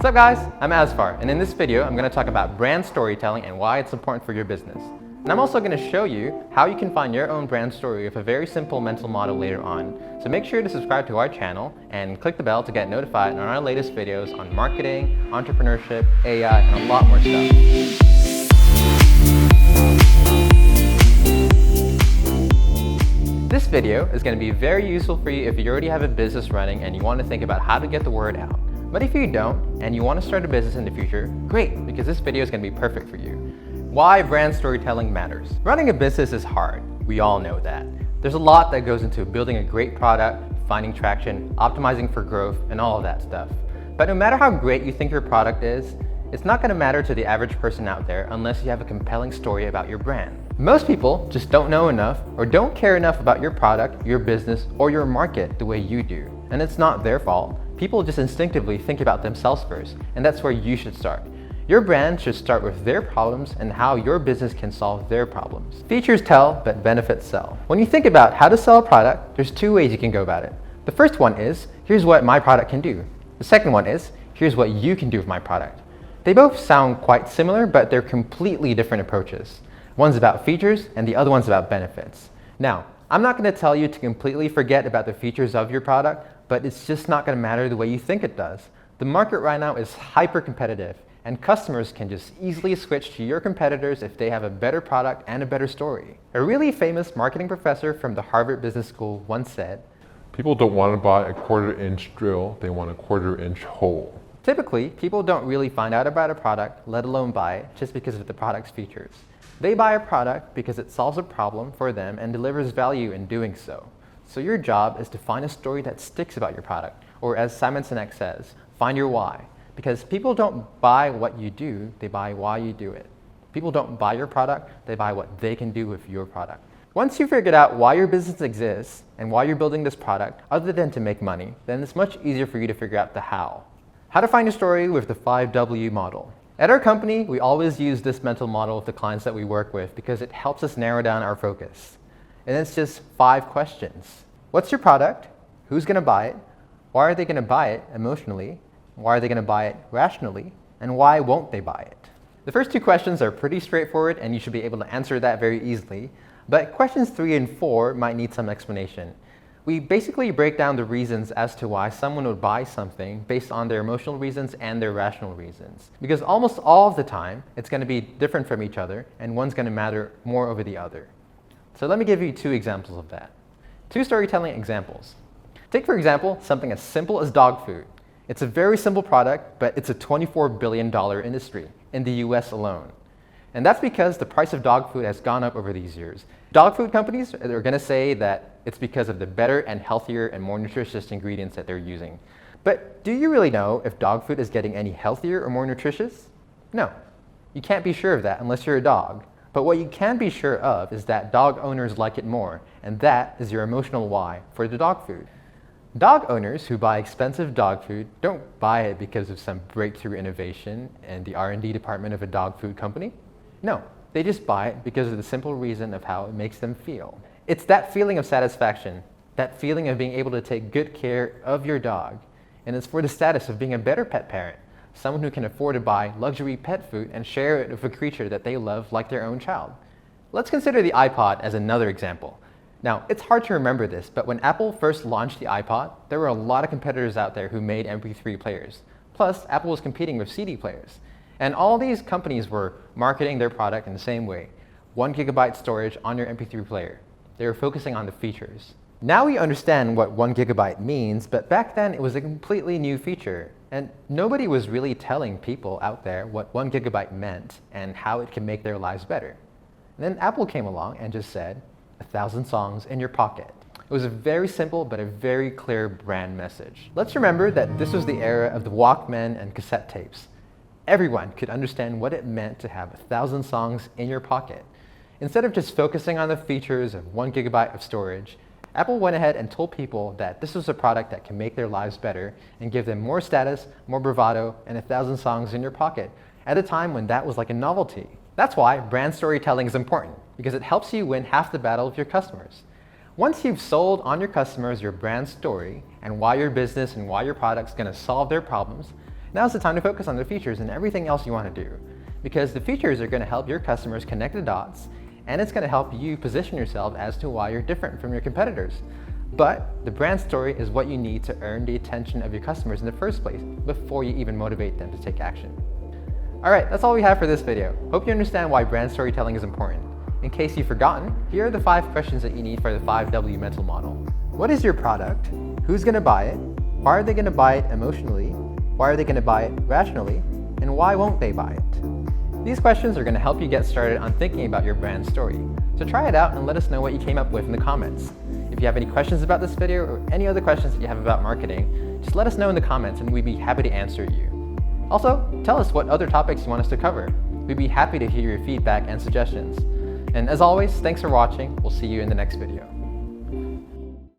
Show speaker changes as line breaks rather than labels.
What's up guys, I'm Asfar, and in this video I'm going to talk about brand storytelling and why it's important for your business. And I'm also going to show you how you can find your own brand story with a very simple mental model later on. So make sure to subscribe to our channel and click the bell to get notified on our latest videos on marketing, entrepreneurship, AI, and a lot more stuff. This video is going to be very useful for you if you already have a business running and you want to think about how to get the word out. But if you don't and you want to start a business in the future, great, because this video is going to be perfect for you. Why brand storytelling matters. Running a business is hard. We all know that. There's a lot that goes into building a great product, finding traction, optimizing for growth, and all of that stuff. But no matter how great you think your product is, it's not going to matter to the average person out there unless you have a compelling story about your brand. Most people just don't know enough or don't care enough about your product, your business, or your market the way you do. And it's not their fault. People just instinctively think about themselves first, and that's where you should start. Your brand should start with their problems and how your business can solve their problems. Features tell, but benefits sell. When you think about how to sell a product, there's two ways you can go about it. The first one is, here's what my product can do. The second one is, here's what you can do with my product. They both sound quite similar, but they're completely different approaches. One's about features and the other one's about benefits. Now, I'm not going to tell you to completely forget about the features of your product, but it's just not going to matter the way you think it does. The market right now is hyper competitive, and customers can just easily switch to your competitors if they have a better product and a better story. A really famous marketing professor from the Harvard Business School once said,
"People don't want to buy a quarter-inch drill, they want a quarter-inch hole."
Typically, people don't really find out about a product, let alone buy it, just because of the product's features. They buy a product because it solves a problem for them and delivers value in doing so. So your job is to find a story that sticks about your product, or as Simon Sinek says, find your why. Because people don't buy what you do, they buy why you do it. People don't buy your product, they buy what they can do with your product. Once you've figured out why your business exists and why you're building this product, other than to make money, then it's much easier for you to figure out the how. How to find a story with the 5W model. At our company, we always use this mental model with the clients that we work with because it helps us narrow down our focus. And it's just 5 questions. What's your product? Who's going to buy it? Why are they going to buy it emotionally? Why are they going to buy it rationally? And why won't they buy it? The first 2 questions are pretty straightforward and you should be able to answer that very easily. But questions 3 and 4 might need some explanation. We basically break down the reasons as to why someone would buy something based on their emotional reasons and their rational reasons. Because almost all of the time, it's going to be different from each other and one's going to matter more over the other. So let me give you 2 examples of that. 2 storytelling examples. Take for example, something as simple as dog food. It's a very simple product, but it's a $24 billion industry in the US alone. And that's because the price of dog food has gone up over these years. Dog food companies are going to say that it's because of the better and healthier and more nutritious ingredients that they're using. But do you really know if dog food is getting any healthier or more nutritious? No. You can't be sure of that unless you're a dog. But what you can be sure of is that dog owners like it more, and that is your emotional why for the dog food. Dog owners who buy expensive dog food don't buy it because of some breakthrough innovation in the R&D department of a dog food company. No, they just buy it because of the simple reason of how it makes them feel. It's that feeling of satisfaction, that feeling of being able to take good care of your dog, and it's for the status of being a better pet parent, someone who can afford to buy luxury pet food and share it with a creature that they love like their own child. Let's consider the iPod as another example. Now, it's hard to remember this, but when Apple first launched the iPod, there were a lot of competitors out there who made MP3 players. Plus, Apple was competing with CD players. And all these companies were marketing their product in the same way. 1 gigabyte storage on your MP3 player. They were focusing on the features. Now we understand what 1 gigabyte means, but back then it was a completely new feature. And nobody was really telling people out there what 1 gigabyte meant and how it can make their lives better. And then Apple came along and just said, 1,000 songs in your pocket. It was a very simple but a very clear brand message. Let's remember that this was the era of the Walkman and cassette tapes. Everyone could understand what it meant to have 1,000 songs in your pocket. Instead of just focusing on the features of 1 gigabyte of storage, Apple went ahead and told people that this was a product that can make their lives better and give them more status, more bravado, and 1,000 songs in your pocket at a time when that was like a novelty. That's why brand storytelling is important, because it helps you win half the battle with your customers. Once you've sold on your customers your brand story and why your business and why your product's going to solve their problems, Now's the time to focus on the features and everything else you want to do, because the features are going to help your customers connect the dots, and it's going to help you position yourself as to why you're different from your competitors. But the brand story is what you need to earn the attention of your customers in the first place before you even motivate them to take action. Alright, that's all we have for this video. Hope you understand why brand storytelling is important. In case you've forgotten, here are the 5 questions that you need for the 5W mental model. What is your product? Who's going to buy it? Why are they going to buy it emotionally? Why are they going to buy it rationally? And why won't they buy it? These questions are going to help you get started on thinking about your brand story. So try it out and let us know what you came up with in the comments. If you have any questions about this video or any other questions that you have about marketing, just let us know in the comments and we'd be happy to answer you. Also, tell us what other topics you want us to cover. We'd be happy to hear your feedback and suggestions. And as always, thanks for watching. We'll see you in the next video.